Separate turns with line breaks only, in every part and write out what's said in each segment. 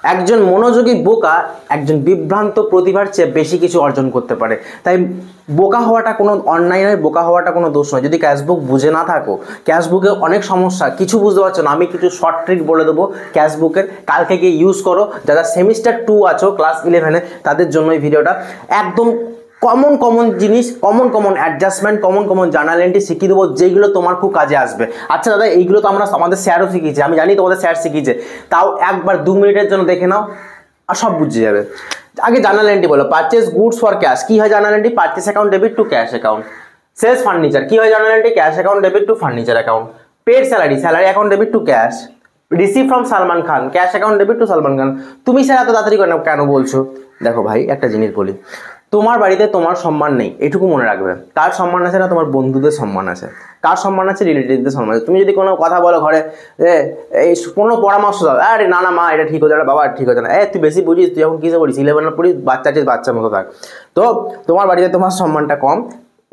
একজন মনোযোগী বোকা একজন বিভ্রান্ত প্রতিভার চেয়ে বেশি কিছু অর্জন করতে পারে। তাই বোকা হওয়াটা কোনো অন্যায় নয়, বোকা হওয়াটা কোনো দোষ নয়। যদি ক্যাশবুক বুঝে না থাকো, ক্যাশবুকে অনেক সমস্যা, কিছু বুঝতে পারছো না, আমি কিছু শর্ট ট্রিক বলে দেবো ক্যাশবুকের, কালকে গিয়ে ইউজ করো। যারা সেমিস্টার 2 আছো ক্লাস 11-এ তাদের জন্য এই ভিডিওটা। একদম কমন জিনিস, common adjustment, common journal entry শিখিয়ে দেবো, যেগুলো তোমার খুব কাজে আসবে। আচ্ছা দাদা, এইগুলো তো আমরা আমাদের স্যারও শিখিয়েছে, আমি জানি তোমাদের স্যার শিখিয়েছে, তাও একবার 2 মিনিটের জন্য দেখে নাও আর সব বুঝে যাবে। আগে জার্নাল এন্ট্রি বলো। পারচেজ গুডস ফর ক্যাশ, কি হয় journal entry? Purchase account debit to cash account. Sales furniture, কি হয় journal entry? Cash account debit to furniture account. Paid salary, salary account debit to cash. Receive from Salman Khan, cash account debit to Salman Khan. তুমি sir এত তাড়াতাড়ি কেন বলছো? দেখো ভাই, একটা জিনিস বলি, তোমার বাড়িতে তোমার সম্মান নেই, এটুকু মনে রাখবে। কার সম্মান আছে? না তোমার বন্ধুদের সম্মান আছে। কার সম্মান আছে? রিলেটিভদের সম্মান আছে। তুমি যদি কোনো কথা বলো ঘরে, এই কোনো পরামর্শ দাও, আরে না মা এটা ঠিক হচ্ছে না, বাবা ঠিক হচ্ছে না, তুই বেশি বুঝিস, তুই এখন কিসে পড়িস, 11 পড়িস, বাচ্চার মতো থাক। তো তোমার বাড়িতে তোমার সম্মানটা কম,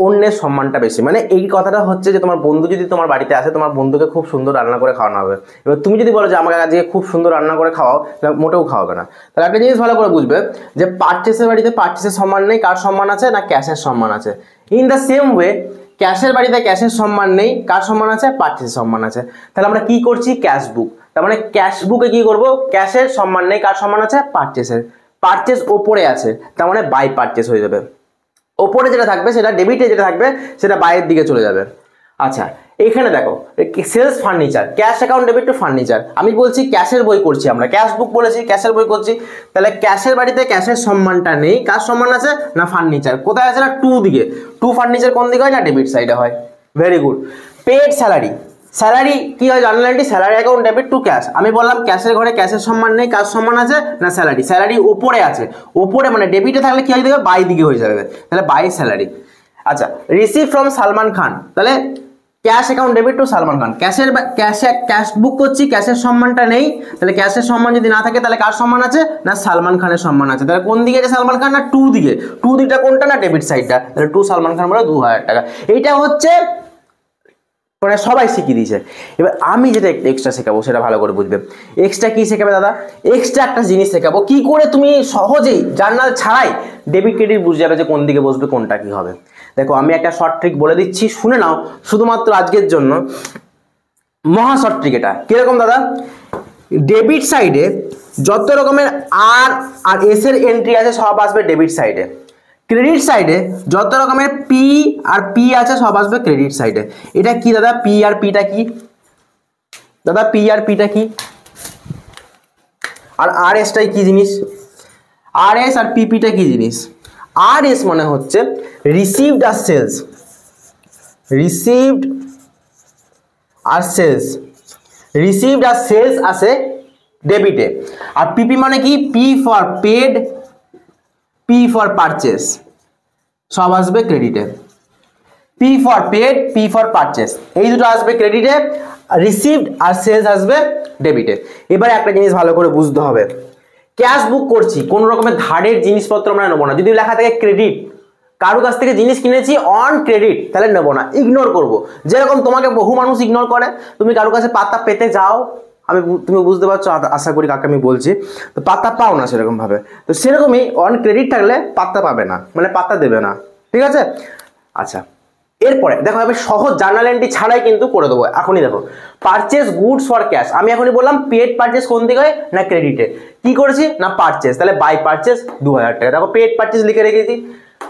অন্যের সম্মানটা বেশি। মানে এই কথাটা হচ্ছে যে তোমার বন্ধু যদি তোমার বাড়িতে আসে, তোমার বন্ধুকে খুব সুন্দর রান্না করে খাওয়ানো হবে। এবার তুমি যদি বলো যে আমাকে আজকে খুব সুন্দর রান্না করে খাওয়াও, মোটেও খাওয়াবে না। তাহলে একটা জিনিস ভালো করে বুঝবে যে পারচেসের বাড়িতে পারচেসের সম্মান নেই, কার সম্মান আছে? না ক্যাশের সম্মান আছে। ইন দ্য সেম ওয়ে ক্যাশের বাড়িতে ক্যাশের সম্মান নেই, কার সম্মান আছে? পারচেসের সম্মান আছে। তাহলে আমরা কি করছি? ক্যাশবুক। তার মানে ক্যাশবুকে কি করব? ক্যাশের সম্মান নেই, কার সম্মান আছে? পারচেসের। পারচেস ওপরে আছে, তার মানে বাই পারচেস হয়ে যাবে। ওপরে যেটা থাকবে সেটা ডেবিটে, যেটা থাকবে সেটা বাইরের দিকে চলে যাবে। আচ্ছা, এখানে দেখো sales furniture, cash account debit to furniture. আমি বলছি ক্যাশের বই করছি, আমরা ক্যাশ বুক বলেছি, ক্যাশের বই করছি। তাহলে ক্যাশের বাড়িতে ক্যাশের সম্মানটা নেই, কার সম্মান আছে? না ফার্নিচার। কোথায় আছে? না টু দিকে। টু ফার্নিচার কোন দিকে হয়? না ডেবিট সাইডে হয়। Very good. Paid salary, salary কি হয় journal entry? Salary account debit to cash. আমি বললাম ক্যাশের ঘরে ক্যাশের সম্মান নেই, কার সম্মান আছে? না স্যালারি। স্যালারি ওপরে আছে, ওপরে মানে ডেবিটে থাকলে কি হয়ে যাবে? বাই দিকে হয়ে যাবে, তাহলে বাই স্যালারি। আচ্ছা, রিসিভ ফ্রম সালমান খান, তাহলে cash account debit to Salman Khan. Cash বুক করছি, ক্যাশের সম্মানটা নেই, তাহলে ক্যাশের সম্মান যদি না থাকে তাহলে কার সম্মান আছে? না সালমান খানের সম্মান আছে। তাহলে কোন দিকে আছে সালমান খান? না টু দিকে। টু দিকটা কোনটা? না ডেবিট সাইডটা। তাহলে টু সালমান খান বলে 2000 টাকা। এইটা হচ্ছে মানে সবাই শিখিয়ে দিয়েছে। এবার আমি যেটা একটু এক্সট্রা শেখাবো সেটা ভালো করে বুঝবে। এক্সট্রা কি শেখাবে দাদা? এক্সট্রা একটা জিনিস শেখাবো, কি করে তুমি সহজেই জার্নাল ছাড়াই ডেবিট ক্রেডিট বুঝে যাবে যে কোন দিকে বসবে, কোনটা কি হবে। দেখো আমি একটা শর্ট ট্রিক বলে দিচ্ছি, শুনে নাও শুধুমাত্র আজকের জন্য। মহা শর্ট ট্রিক এটা। কিরকম দাদা? ডেবিট সাইডে যত রকমের আর এস এর এন্ট্রি আছে সব আসবে ডেবিট সাইডে। ক্রেডিট সাইডে যত রকমের পি আর পি আছে সব আসবে ক্রেডিট সাইডে। এটা কি দাদা? পি আর পিটা কি দাদা? পি আর পিটা কি? আর এসটাই কি জিনিস? আর এস আর পিপিটা কি জিনিস? আর এস মানে হচ্ছে রিসিভড আর সেলস, রিসিভড আর সেলস, রিসিভড আর সেলস আসে ডেবিটে। আর পিপি মানে কি? P for paid, P for purchase, সব আসবে ক্রেডিটে। P for paid, P for purchase, এই দুটো আসবে ক্রেডিটে, রিসিভড আর সেলস আসবে ডেবিটে। এবারে একটা জিনিস ভালো করে বুঝতে হবে, ক্যাশ বুক করছি, কোন রকমের ধারের জিনিসপত্র আমরা নেবো না। যদি লেখা থাকে ক্রেডিট, কারো কাছ থেকে জিনিস কিনেছি অন ক্রেডিট, তাহলে নেবো না, ইগনোর করবো। যেরকম তোমাকে বহু মানুষ ইগনোর করে, তুমি কারো কাছে পাত্তা পেতে যাও, তুমি বুঝতে পারছো আশা করি কাকে আমি বলছি, তো পাত্তা পাও না সেরকম ভাবে। তো সেরকমই অন ক্রেডিট থাকলে পাত্তা পাবে না, মানে পাত্তা দেবে না, ঠিক আছে? আচ্ছা, এরপরে দেখো আমি সহজ জার্নাল এন্ট্রি ছাড়াই কিন্তু করে দেবো। এখনই দেখো, পারচেস গুডস ফর ক্যাশ, আমি এখনই বললাম পেড পারচেস কোন দিকে হয়? না ক্রেডিটে। কি করেছি? না পারচেস, তাহলে বাই পারচেস 2000 টাকা। দেখো পেড পারচেস লিখে রেখেছি।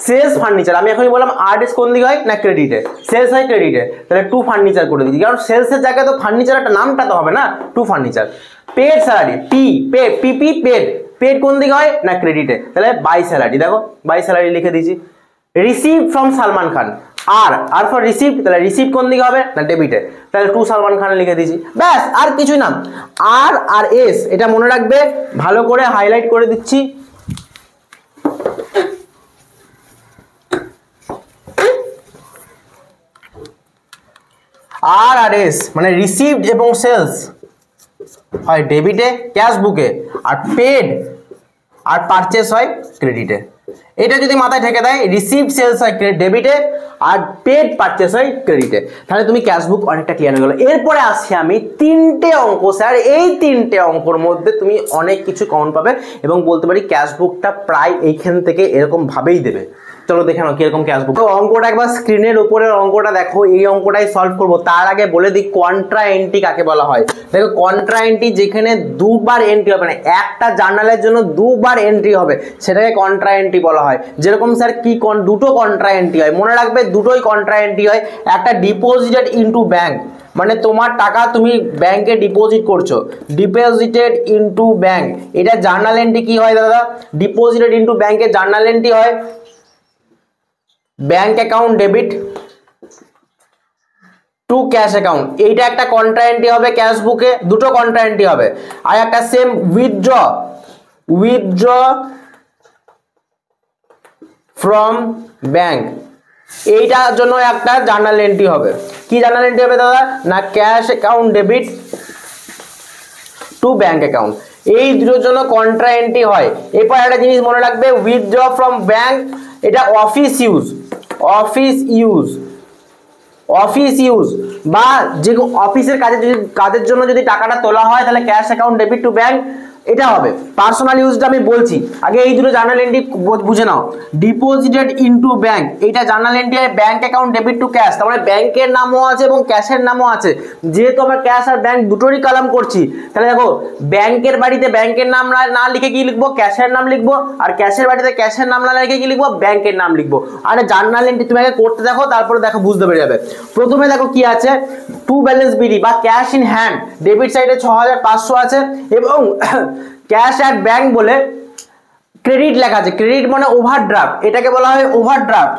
সেলস ফার্নিচার, আমি এখনই বললাম আরএস কোন দিকে হয়? না ক্রেডিটে। সেলস হয় ক্রেডিটে, তাহলে টু ফার্নিচার করে দিচ্ছি, কারণ সেলসের জায়গায় তো ফার্নিচার একটা নামটা তো হবে না, to furniture. Paid salary, PP paid, paid কোন দিকে হয়? না ক্রেডিটে, তাহলে বাই স্যালারি। দেখো বাই স্যালারি লিখে দিয়েছি। Receive from Salman Khan, R for receive, তাহলে রিসিভ কোন দিকে হবে? না ডেবিটে, তাহলে টু সালমান খান লিখে দিয়েছি। ব্যাস, আর কিছুই না। আর এস এটা মনে রাখবে, ভালো করে হাইলাইট করে দিচ্ছি। আর এস মানে রিসিভড এবং সেলস হয় ডেবিটে ক্যাশ বুকে, আর পেড আর পারচেস হয় ক্রেডিটে। এটা যদি মাথায় ঠেকে দেয় রিসিভ সেলস হয় ডেবিটে আর পেড পারচেস হয় ক্রেডিটে, তাহলে তুমি ক্যাশবুক অনেকটা ক্লিয়ার হয়ে গেল। এরপরে আসছি আমি 3টে অঙ্ক স্যার, এই 3টে অঙ্কর মধ্যে তুমি অনেক কিছু কমন পাবে এবং বলতে পারি ক্যাশবুকটা প্রায় এইখান থেকে এরকম ভাবেই দেবে। চলো দেখে নাও কিরকম ক্যাশবুক। তো অঙ্কটা একবার স্ক্রিনের উপরের অঙ্কটা দেখো, এই অঙ্কটাই সলভ করব। তার আগে বলে দিই কন্ট্রা এন্ট্রি কাকে বলা হয়। দেখো কন্ট্রা এন্ট্রি যেখানে দুবার এন্ট্রি হবে না, একটা জার্নালের জন্য দুবার এন্ট্রি হবে সেটাকে কন্ট্রা এন্ট্রি বলা হয়। যেরকম স্যার কি দুটো কন্ট্রা এন্ট্রি হয়, মনে রাখবে দুটোই কন্ট্রা এন্ট্রি হয়। একটা ডিপোজিটেড ইনটু ব্যাংক, মানে তোমার টাকা তুমি ব্যাংকে ডিপোজিট করছো, ডিপোজিটেড ইনটু ব্যাংক, এটা জার্নাল এন্ট্রি কি হয় দাদা? ডিপোজিটেড ইনটু ব্যাংকে জার্নাল এন্ট্রি হয় bank account debit to cash account, এইটা একটা কন্ট্রা এন্ট্রি হবে ক্যাশ বুকে, দুটো কন্ট্রা এন্ট্রি হবে। আর একটা সেম উইথড্র ফ্রম ব্যাংক, এইটার জন্য একটা জার্নাল এন্ট্রি হবে। কি জার্নাল এন্ট্রি হবে দাদা? না cash account debit to bank account, এই দুটোর জন্য কন্ট্রা এন্ট্রি হয়। এরপর একটা জিনিস মনে রাখবে, উইথড্র ফ্রম ব্যাংক এটা অফিস ইউজ বা যে অফিসের কাজের জন্য যদি টাকাটা তোলা হয় তাহলে cash account debit to bank এটা হবে। পার্সোনাল ইউজটা আমি বলছি, আগে এই দুটো জার্নাল এন্ট্রি বুঝে নাও। ডিপোজিটেড ইনটু ব্যাংক, এইটা জার্নাল এন্ট্রি হয় bank account debit to cash, তার মানে ব্যাংকের নামও আছে এবং ক্যাশের নামও আছে। যেহেতু আমরা ক্যাশ আর ব্যাংক দুটোরই কলাম করছি, তাহলে দেখো ব্যাংকের বাড়িতে ব্যাংকের নাম না লিখে কি লিখবো? ক্যাশের নাম লিখবো। আর ক্যাশের বাড়িতে ক্যাশের নাম না লিখে কি লিখবো? ব্যাংকের নাম লিখবো। আর জার্নাল এন্ট্রি তুমি আগে করতে দেখো, তারপরে দেখো বুঝতে পেরে যাবে। প্রথমে দেখো কি আছে, টু ব্যালেন্স বিডি বা ক্যাশ ইন হ্যান্ড, ডেবিট সাইডে 6500 আছে এবং ক্যাশ অ্যাট ব্যাংক বলে ক্রেডিট লেখা আছে। ক্রেডিট মানে ওভারড্রাফট, এটাকে বলা হয় ওভারড্রাফট।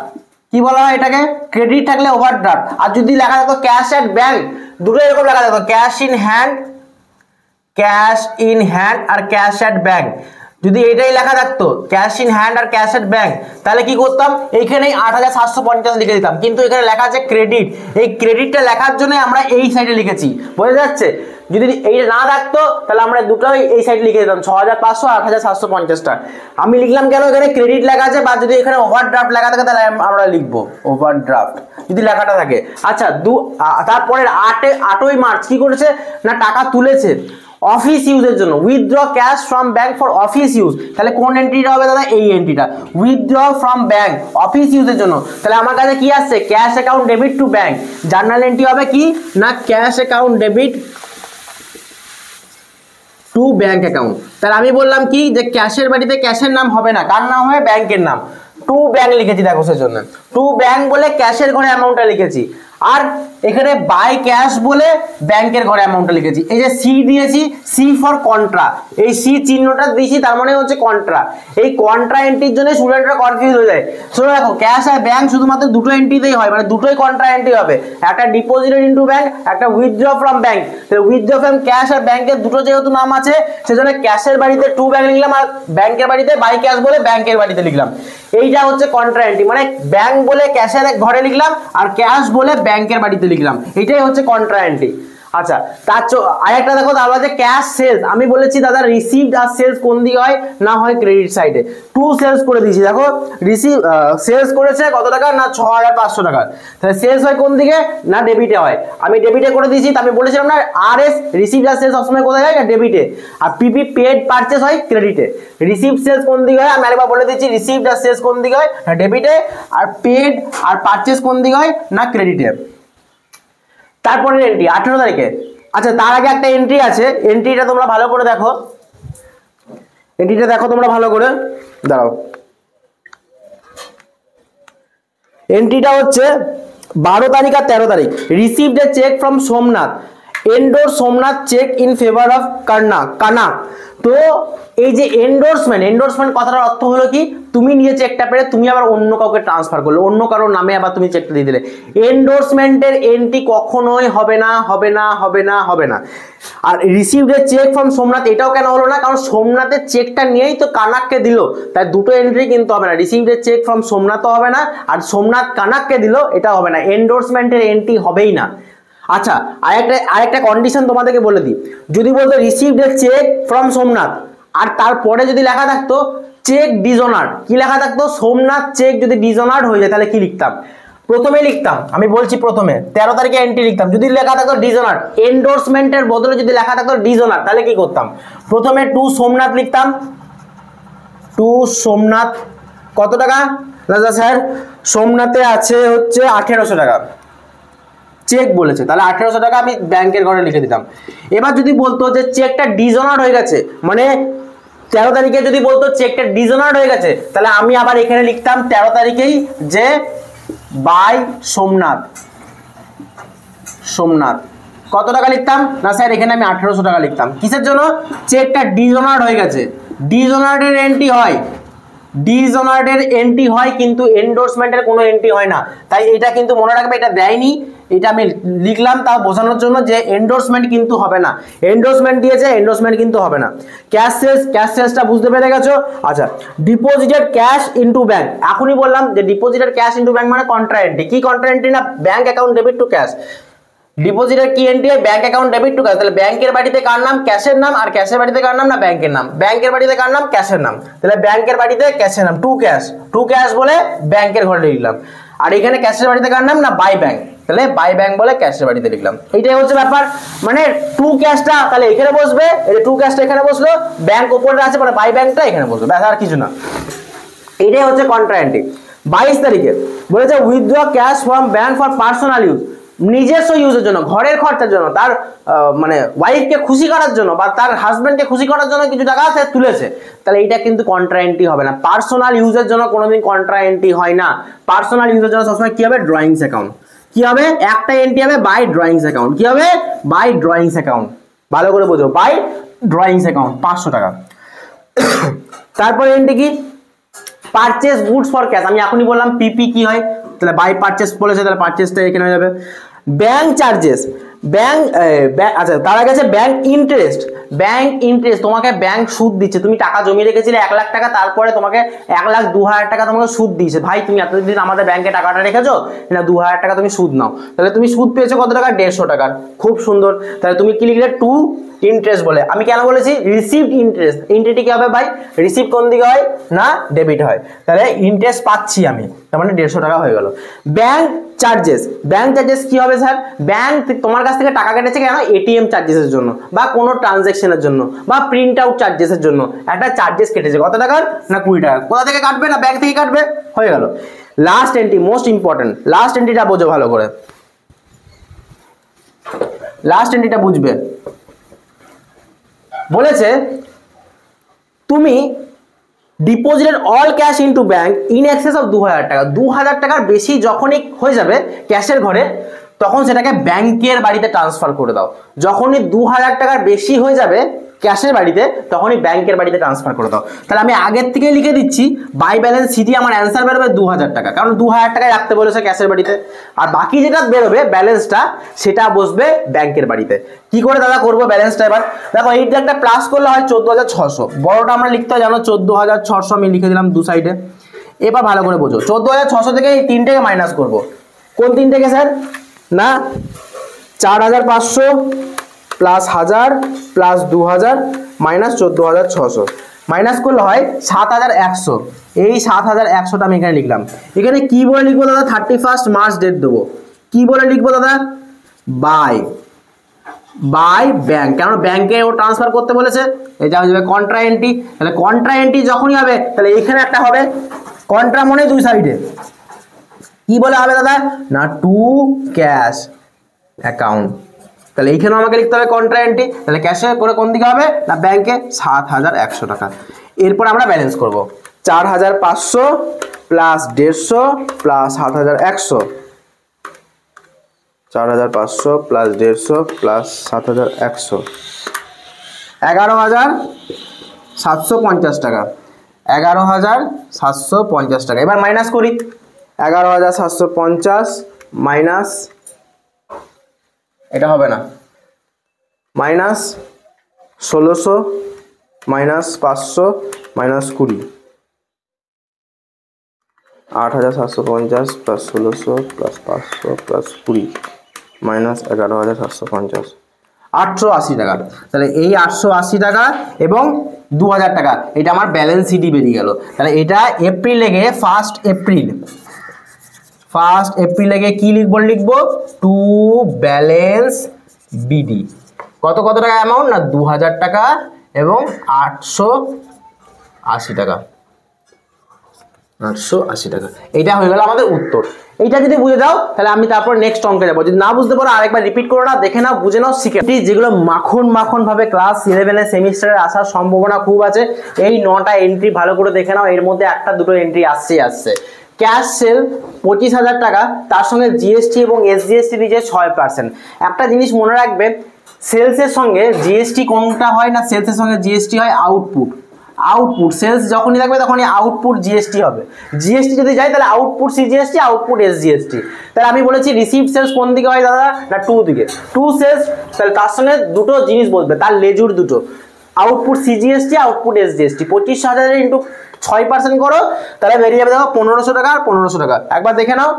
কি বলা হয় এটাকে? ক্রেডিট থাকলে ওভারড্রাফট। আর যদি লেখা থাকতো ক্যাশ অ্যাট ব্যাংক, দুটো এরকম লেখা থাকতো, ক্যাশ ইন হ্যান্ড আর ক্যাশ অ্যাট ব্যাংক। যদি এটাই লেখা থাকতো ক্যাশ ইন হ্যান্ড আর ক্যাশ এট ব্যাংক, তাহলে কি করতাম? এইখানেই 8750 লিখে দিতাম, কিন্তু এখানে লেখা আছে ক্রেডিট। এই ক্রেডিটটা লেখার জন্য আমরা এই সাইডে লিখেছি, বোঝা যাচ্ছে? যদি এইটা না থাকতো তাহলে আমরা দুটোই এই সাইডে লিখে দিতাম, 6500 আর 8750টা। আমি লিখলাম কেন? এখানে ক্রেডিট লেখা আছে, বা যদি এখানে ওভারড্রাফট লেখা থাকে তাহলে আমরা লিখবো ওভারড্রাফট যদি লেখাটা থাকে। আচ্ছা, তারপরের 8ই মার্চ কি করেছে না টাকা তুলেছে অফিস ইউজের জন্য, withdraw cash from bank for office use. তাহলে কোন এন্ট্রিটা হবে দাদা? এই এন্ট্রিটা, উইথড্র ফ্রম ব্যাংক অফিস ইউজের জন্য। তাহলে আমার কাছে কি আসছে? Cash account debit to bank. Journal entry হবে কি না cash account debit to bank account. তাহলে আমি বললাম কি যে ক্যাশের বাড়িতে ক্যাশের নাম হবে না, কার নাম হবে? ব্যাংকের নাম। টু ব্যাংক লিখেছি দেখো, সেজন্য টু ব্যাংক বলে ক্যাশের ঘরে অ্যামাউন্টটা লিখেছি, আর এখানে বাই ক্যাশ বলে ব্যাংকের ঘরে অ্যামাউন্টটা লিখেছি। এই যে সি দিয়েছি, সি ফর কন্ট্রা, এই সি চিহ্নটা দিয়েছি, তার মানে হচ্ছে কন্ট্রা। এই কন্ট্রা এন্ট্রির জন্য স্টুডেন্টরা কনফিউজ হয়ে যায়। শুনে দেখো, ক্যাশ আর ব্যাংক শুধুমাত্র দুটো এন্ট্রিতেই হয়, মানে দুটোই কন্ট্রা এন্ট্রি হবে, একটা ডিপোজিটেড ইনটু ব্যাংক, একটা withdraw from bank. Withdraw from cash আর ব্যাংকের দুটো যেহেতু নাম আছে, সেজন্য ক্যাশের বাড়িতে টু ব্যাংক লিখলাম, আর ব্যাংকের বাড়িতে বাই ক্যাশ বলে ব্যাংকের বাড়িতে লিখলাম। এইটা হচ্ছে কন্ট্রা এন্ট্রি, মানে ব্যাংক বলে ক্যাশের ঘরে লিখলাম আর ক্যাশ বলে ব্যাংকের বাড়িতে লিখলাম, এটাই হচ্ছে কন্ট্রা এন্ট্রি। আচ্ছা, তার আরেকটা দেখো, তারপর যে ক্যাশ সেলস, আমি বলেছি দাদা রিসিভড আর সেলস কোন দিকে হয় না হয় ক্রেডিট সাইডে। টু সেলস করে দিয়েছি, দেখো সেলস করেছে কত টাকা না 6500 টাকা, তাহলে সেলস হয় কোন দিকে না ডেবিটে হয়। আমি ডেবিটে করে দিয়েছি, আমি বলেছিলাম না আর এস রিসিভড আর সেলস সবসময় কোথায় হয় না ডেবিটে, আর পিপি পেড পারচেস হয় ক্রেডিটে। রিসিভড সেলস কোন দিকে হয় আমি আরেকবার বলে দিচ্ছি, রিসিভড আর সেলস কোন দিকে হয় না ডেবিটে, আর পেড আর পারচেস কোন দিকে হয় না ক্রেডিটে। তারপরের এন্ট্রি 18 তারিখে। আচ্ছা, তার আগে একটা এন্ট্রি আছে, এন্ট্রিটা তোমরা ভালো করে দেখো, এন্ট্রিটা দেখো তোমরা ভালো করে, দাঁড়াও। এন্ট্রিটা হচ্ছে 12 তারিখ আর 13 তারিখ। Received a cheque from Somnath, endorse Somnath cheque in favour of Kanak. তো এই যে এন্ডোর্সমেন্ট কথাটার অর্থ হলো কি, তুমি নিজে চেকটা পেরে তুমি আবার অন্য কাউকে ট্রান্সফার করলে, অন্য কারোর নামে আবার তুমি চেকটা দিয়ে দিলে। এন্ডোর্সমেন্টের এন্ট্রি কখনোই হবে না। আর received a cheque from Somnath, এটাও কেন হলো না? কারণ সোমনাথের চেকটা নিয়েই তো কানাককে দিল, তাই দুটো এন্ট্রি কিন্তু হবে না। রিসিভড এ চেক ফ্রম সোমনাথও হবে না, আর সোমনাথ কানাককে দিল এটাও হবে না। এন্ডোর্সমেন্টের এন্ট্রি হবেই না। আচ্ছা, আরেকটা কন্ডিশন তোমাদেরকে বলে দিই, যদি বলতো received a cheque from Somnath আর তারপরে যদি লেখা থাকতো চেক ডিসঅনার্ড, কি লেখা থাকতো? সোমনাথ চেক যদি ডিসঅনার্ড হয়ে যায় তাহলে কি লিখতাম? প্রথমে লিখতাম, আমি বলছি প্রথমে 13 তারিখে এন্ট্রি লিখতাম, যদি লেখা থাকতো ডিসঅনার্ড, এন্ডোর্সমেন্টের বদলে যদি লেখা থাকতো ডিসঅনার্ড তাহলে কি করতাম? প্রথমে টু সোমনাথ লিখতাম, টু সোমনাথ কত টাকা? রাজা স্যার সোমনাথে আছে হচ্ছে 1800 টাকা, চেক বলেছে তাহলে 1800 টাকা আমি ব্যাংকের ঘরে লিখে দিতাম। এবার যদি বলতো যে চেকটা ডিসঅনার্ড হয়ে গেছে, মানে 13 তারিখে যদি বলতো চেকটা ডিসঅনার্ড হয়ে গেছে, তাহলে আমি আবার এখানে লিখতাম 13 তারিখেই যে বাই সোমনাথ, সোমনাথ কত টাকা লিখতাম? না স্যার এখানে আমি 1800 টাকা লিখতাম। কিসের জন্য? চেকটা ডিসঅনার্ড হয়ে গেছে, ডিসঅনার্ডের এন্ট্রি হয়, ডিসঅনার্ডের এন্ট্রি হয় কিন্তু এন্ডোর্সমেন্টের কোনো এন্ট্রি হয় না, তাই এটা কিন্তু মনে রাখবে, এটা দেয়নি, এটা আমি লিখলাম তাও বোঝানোর জন্য যে এন্ডোর্সমেন্ট কিন্তু হবে না, এন্ডোর্সমেন্ট দিয়েছে এন্ডোর্সমেন্ট কিন্তু হবে না। ক্যাশ সেলস, ক্যাশ সেলসটা বুঝতে পেরে গেছো? আচ্ছা ডিপোজিটেড ক্যাশ ইনটু ব্যাংক, এখনই বললাম যে ডিপোজিটেড ক্যাশ ইনটু ব্যাংক মানে কন্ট্রা এন্ট্রি। কি কন্ট্রা এন্ট্রি? না bank account debit to cash. ডিপোজিটের কি এন্ট্রি হয়? Bank account debit to cash. তাহলে ব্যাংকের বাড়িতে কার নাম? ক্যাশের নাম। আর ক্যাশের বাড়িতে কার নাম? না ব্যাংকের নাম। ব্যাংকের বাড়িতে কার নাম? ক্যাশের নাম। তাহলে ব্যাংকের বাড়িতে ক্যাশের নাম, টু ক্যাশ, টু ক্যাশ বলে ব্যাংকের ঘরে লিখলাম। আর এখানে ক্যাশের বাড়িতে কার নাম? না বাই ব্যাংক, তাহলে বাই ব্যাংক বলে ক্যাশের বাড়িতে লিখলাম। এইটাই হচ্ছে ব্যাপার, মানে টু ক্যাশটা তাহলে এখানে বসবে, এই টু ক্যাশটা এখানে বসলো, ব্যাংক উপরে আছে মানে বাই ব্যাংকটা এখানে বসবে, ব্যাস আর কিছু না। এটাই হচ্ছে কন্ট্রা এন্ট্রি। 22 তারিখে বলেছে withdraw cash from bank for personal use, নিজস্ব ইউজের জন্য, ঘরের খরচার জন্য, তার মানে ওয়াইফকে খুশি করার জন্য বা তার হাজবেন্ডকে খুশি করার জন্য কিছু টাকা সে তুলেছে, তাহলে এইটা কিন্তু কন্ট্রা এন্ট্রি হবে না। পার্সোনাল ইউজের জন্য কোনোদিন কন্ট্রা এন্ট্রি হয় না। পার্সোনাল ইউজের জন্য সবসময় কি হবে? Drawings account. কি হবে? একটা এন্ট্রি হবে বাই ড্রয়িংস অ্যাকাউন্ট। কি হবে? বাই ড্রয়িংস অ্যাকাউন্ট, ভালো করে বোঝো, বাই ড্রয়িংস অ্যাকাউন্ট 500 টাকা। তারপরে এন্ট্রি কি? পারচেজ গুডস ফর ক্যাশ, আমি এখনই বললাম পিপি কি হয়, তাহলে বাই পারচেজ বলেছে, তাহলে পারচেজটা এখানে হয়ে যাবে। ব্যাংক চার্জেস, ব্যাংক আচ্ছা তার আগে আছে ব্যাংক ইন্টারেস্ট। ব্যাংক ইন্টারেস্ট, তোমাকে ব্যাংক সুদ দিচ্ছে, তুমি টাকা জমিয়ে রেখেছিলে 1 লাখ টাকা, তারপরে তোমাকে 1,02,000 টাকা তোমাকে সুদ দিয়েছে, ভাই তুমি এতদিন আমাদের ব্যাংকে টাকাটা রেখেছো না, 2,000 টাকা তুমি সুদ নাও, তাহলে তুমি সুদ পেয়েছো কত টাকা? 150 টাকার। খুব সুন্দর, তাহলে তুমি কি লিখলে? টু ইন্টারেস্ট বলে। আমি কেন বলেছি রিসিভড ইন্টারেস্ট? ইন্টারেস্ট কি হবে ভাই? রিসিভ কোন দিকে হয়? না ডেবিট হয়, তাহলে ইন্টারেস্ট পাচ্ছি আমি, তার মানে 150 টাকা হয়ে গেল। ব্যাংক চার্জেস, ব্যাংক চার্জেস কি হবে স্যার? ব্যাংক তোমার কাছ থেকে টাকা কেটেছে কেন? এটিএম চার্জেসের জন্য বা কোনো ট্রানজ্যাকশনের জন্য বা প্রিন্ট আউট চার্জেসের জন্য একটা চার্জেস কেটেছে, কত টাকার? না 20 টাকা। কোথা থেকে কাটবে? না ব্যাংক থেকে কাটবে, হয়ে গেল। Last entry most important, last এন্ট্রিটা বোঝো ভালো করে, লাস্ট এন্ট্রিটা বুঝবে। বলেছে তুমি deposited all cash into bank in excess of 2,000 টাকা, 2,000 টাকার বেশি যখনই হয়ে যাবে ক্যাশের ঘরে, তখন সেটাকে ব্যাংকের বাড়িতে ট্রান্সফার করে দাও। যখনই 2,000 টাকার বেশি হয়ে যাবে ক্যাশের বাড়িতে, তখনই ব্যাংকের বাড়িতে ট্রান্সফার করে দাও। তাহলে আমি আগের থেকেই লিখে দিচ্ছি বাই ব্যালেন্স সিটি, আমার অ্যান্সার বেরোবে 2,000 টাকা, কারণ 2,000 টাকায় রাখতে বলেছে ক্যাশের বাড়িতে, আর বাকি যেটা বেরোবে ব্যালেন্সটা সেটা বসবে ব্যাংকের বাড়িতে। কি করে দাদা করবো ব্যালেন্সটা? এবার দেখো এইটা একটা প্লাস করলে হয় 14,600, বড়টা আমরা লিখতে হয় জানো 14,600, আমি লিখে দিলাম দু সাইডে। এবার ভালো করে বোঝো, 14,600 থেকে এই তিনটেকে মাইনাস করবো। কোন তিনটেকে স্যার? না 4,500 প্লাস 1000 প্লাস 2,000 মাইনাস 14,600, মাইনাস করলে হয় 7,100। এই 7,100টা আমি এখানে লিখলাম। এখানে কি বলে লিখবো দাদা? 31 মার্চ ডেট দেবো। কি বলে লিখবো দাদা? বাই, বাই ব্যাংক, কারণ ব্যাংকে ও ট্রান্সফার করতে বলেছে, এটা হয়ে যাবে কন্ট্রা এন্ট্রি। তাহলে কন্ট্রা এন্ট্রি যখনই হবে, তাহলে এখানে একটা হবে কন্ট্রা, মানে দুই সাইডে কি বলে হবে দাদা? না টু ক্যাশ অ্যাকাউন্ট। তাহলে এইখানেও আমাকে লিখতে হবে কন্ট্রা এন্ট্রি, তাহলে ক্যাশে করে কোন দিকে হবে? না ব্যাংকে 7,100 টাকা। এরপর আমরা ব্যালেন্স করব 4,500 প্লাস 150 প্লাস 7,100, 4,500 প্লাস 150 প্লাস 7,100, 11,750 টাকা, 11,750 টাকা। এবার মাইনাস করি, 11,750 মাইনাস, এটা হবে না, minus 1,600 minus 500 minus 20, 8,750 plus 1,600 plus 500 plus 20 minus 11,750। 880 টাকা। তাহলে এই 880 টাকা এবং 2000 টাকা, এটা আমার ব্যালেন্স সিডি বেরিয়ে গেল। তাহলে এটা এপ্রিল লেগে ফার্স্ট এপ্রিল লেগে কি লিখবো টু ব্যালেন্স বিডি। কত টাকা অ্যামাউন্ট না 2000 টাকা এবং 880 টাকা, 880 টাকা। এইটা হয়ে গেল আমাদের উত্তর। এইটা যদি বুঝে দাও তাহলে আমি তারপর নেক্সট অঙ্কে যাবো। যদি না বুঝতে পারো আরেকবার রিপিট করো না, দেখে নাও, বুঝে নাও, শিখে। যেগুলো মাখন ভাবে ক্লাস 11 সেমিস্টারে আসার সম্ভাবনা খুব আছে, এই 9টা এন্ট্রি ভালো করে দেখে নাও। এর মধ্যে একটা দুটো এন্ট্রি আসছে। ক্যাশ সেল 25,000 টাকা, তার সঙ্গে জিএসটি এবং এসজিএসটি দিয়েছে 6%। একটা জিনিস মনে রাখবে, সেলসের সঙ্গে জিএসটি কোনটা হয় না, সেলসের সঙ্গে জিএসটি হয় আউটপুট। সেলস যখনই থাকবে তখনই আউটপুট জিএসটি হবে। জিএসটি যদি যায় তাহলে আউটপুট সিজিএসটি, আউটপুট এসজিএসটি। তাহলে আমি বলেছি রিসিভ সেলস কোন দিকে হয় দাদা না 2 দিকে, 2 সেলস। তাহলে তার সঙ্গে দুটো জিনিস বলবে, তার লেজুর দুটো, output CGST, output SGST. 25,000 into 6% করো, তাহলে বেরিয়ে যাবে দেখো 1500 টাকা আর 1500 টাকা। একবার দেখে নাও,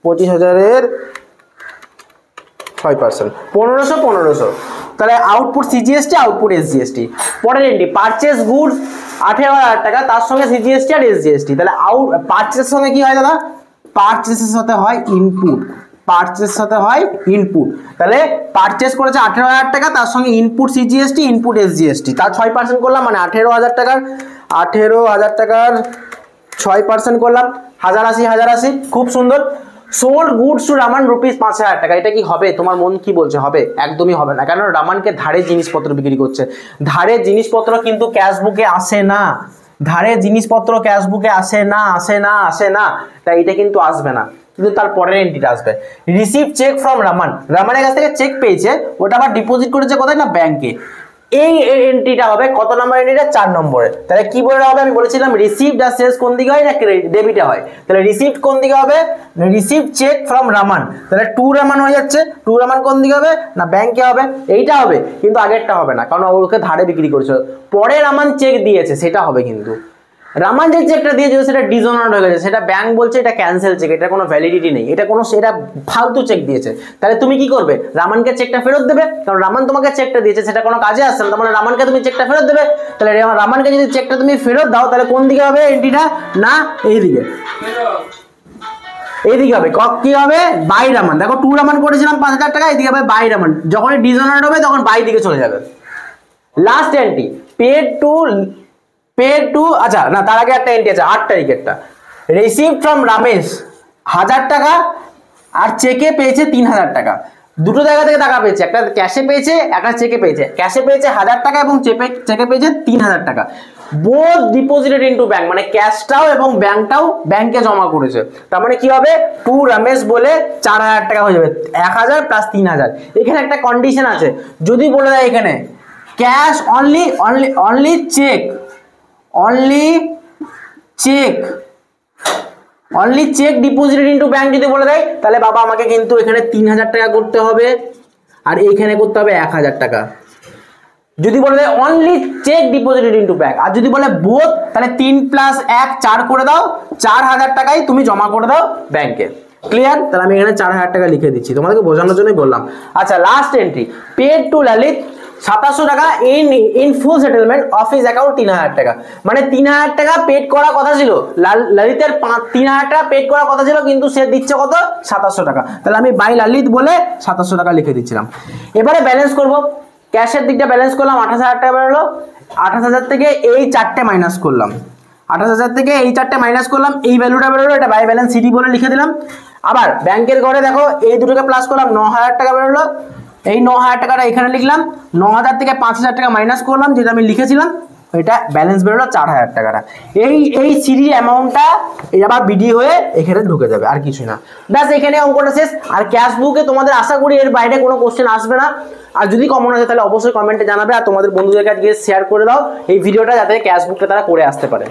25,000 6%, 1500। তাহলে আউটপুট সিজিএসটি, আউটপুট এসজিএসটি। পরের এন্ট্রি পারচেজ গুডস 18,000 টাকা, তার সঙ্গে সিজিএসটি আর এসজিএসটি। তাহলে পারচেজের সঙ্গে কি হয় দাদা, পারচেজের সাথে হয় ইনপুট। তাহলে পারচেজ করেছে 18,000 টাকা, তার সঙ্গে ইনপুট সিজিএসটি, ইনপুট এসজিএসটি, তার 6% করলাম, মানে 18,000 টাকার 6% করলাম 1080। খুব সুন্দর। Sold goods to Raman rupees 5,000 টাকা। এটা কি হবে? তোমার মন কি বলছে হবে? একদমই হবে না, কারণ রামানকে ধারে জিনিসপত্র বিক্রি করছে। ধারে জিনিসপত্র কিন্তু ক্যাশবুকে আসে না, তাই এটা কিন্তু আসবে না, কিন্তু তার পরের এন্ট্রিটা আসবে। রিসিভ চেক ফ্রম রামানের কাছ থেকে চেক পেয়েছে, ওটা আবার ডিপোজিট করেছে কোথায় না ব্যাংকে। এই এন্ট্রিটা হবে কত নম্বর এন্ট্রিটা? 4 নম্বরে। তাহলে কি বলে হবে? আমি বলেছিলাম রিসিভড আর সেলস কোন দিকে হয় না ডেবিটে হয়। তাহলে রিসিভড কোন দিকে হবে? Receive cheque from Raman. তাহলে টু রামান হয়ে যাচ্ছে। টু রামান কোন দিকে হবে না ব্যাংকে হবে। এইটা হবে, কিন্তু আগেরটা হবে না, কারণ ওকে ধারে বিক্রি করেছিল। পরে রামান চেক দিয়েছে, সেটা হবে। কিন্তু রামান যে চেকটা দিয়েছে সেটা ডিসঅনার্ড হয়ে গেছে, সেটা ব্যাংক বলছে এটা ক্যান্সেল চেক, এটা কোনো ভ্যালিডিটি নেই, এটা ফালতু চেক দিয়েছে। তাহলে তুমি কি করবে? রামানকে চেকটা ফেরত দেবে, কারণ রামান তোমাকে চেকটা দিয়েছে, সেটা কোনো কাজে আসছে না, তার মানে রামানকে তুমি চেকটা ফেরত দেবে। তাহলে রামানকে যদি চেকটা তুমি ফেরত দাও, তাহলে কোন দিকে হবে এন্ট্রিটা না এইদিকে হবে। কি হবে? বাই রামান। দেখো টু রামান করেছিলাম 5,000 টাকা, এদিকে হবে বাই রামান। যখনই ডিসঅনার্ড হবে তখন বাই দিকে চলে যাবে। লাস্ট এন্ট্রি পেড টু আচ্ছা না, তার আগে একটা এন্ট্রি আছে 8 তারিখেরটা। রিসিভ ফ্রম রামেশ 1000 টাকা আর চেকে পেয়েছে 3,000 টাকা। দুটো জায়গা থেকে টাকা পেয়েছে, একটা ক্যাশে পেয়েছে, একটা চেকে পেয়েছে। ক্যাশে পেয়েছে 1000 টাকা এবং চেকে পেয়েছে 3,000 টাকা। বোথ ডিপোজিটেড ইনটু ব্যাংক, মানে ক্যাশটাও এবং ব্যাংকটাও ব্যাংকে জমা করেছে। তার মানে কি হবে? টু রমেশ বলে 4,000 টাকা হয়ে যাবে, 1,000 প্লাস 3,000। এখানে একটা কন্ডিশন আছে, যদি বলে দেয় এখানে cash only cheque deposited into bank যদি বলে দেয়, তাহলে বাবা আমাকে কিন্তু এখানে 3,000 টাকা করতে হবে আর এইখানে করতে হবে 1,000 টাকা। যদি বলে দেয় only cheque deposited into bank, আর যদি বলে বোথ, তাহলে 3 + 1 4 করে দাও, 4,000 টাকাই তুমি জমা করে দাও ব্যাংকে। ক্লিয়ার? তাহলে আমি এখানে 4,000 টাকা লিখে দিচ্ছি, তোমাদেরকে বোঝানোর জন্যই বললাম। আচ্ছা, last entry paid to Lalit 700 টাকা in full settlement of his account 3,000 টাকা। মানে 3,000 টাকা পেড করার কথা ছিল, ললিতের 3,000 টাকা পেড করার কথা ছিল, কিন্তু সে দিচ্ছে কত? 700 টাকা। তাহলে আমি বাই ললিত বলে 700 টাকা লিখে দিচ্ছিলাম। এবারে ব্যালেন্স করব। ক্যাশের দিকটা ব্যালেন্স করলাম, 28,000 টাকা বেরোলো। 28,000 থেকে এই 4টে মাইনাস করলাম, 28,000 থেকে এই 4টে মাইনাস করলাম, এই ভ্যালুটা বেরোলো, এটা বাই ব্যালেন্স সিডি বলে লিখে দিলাম। আবার ব্যাংকের ঘরে দেখো এই দুটোকে প্লাস করলাম, 9,000 টাকা বেরোলো। এই 9,000 টাকাটা এখানে লিখলাম, 9,000 থেকে 5,000 টাকা মাইনাস করলাম, যেটা আমি লিখেছিলাম, এটা ব্যালেন্স বেরোলো 4,000 টাকাটা। এই সিডি অ্যামাউন্টটা আবার বিডি হয়ে এখানে ঢুকে যাবে, আর কিছু না। ব্যাস, এখানে অঙ্কটা শেষ। আর ক্যাশ বুকে তোমাদের আশা করি এর বাইরে কোনো কোশ্চেন আসবে না। আর যদি কমন আসে তাহলে অবশ্যই কমেন্টে জানাবে, আর তোমাদের বন্ধুদের কাছে গিয়ে শেয়ার করে দাও এই ভিডিওটা, যাতে ক্যাশ বুকটা তারা করে আসতে পারে।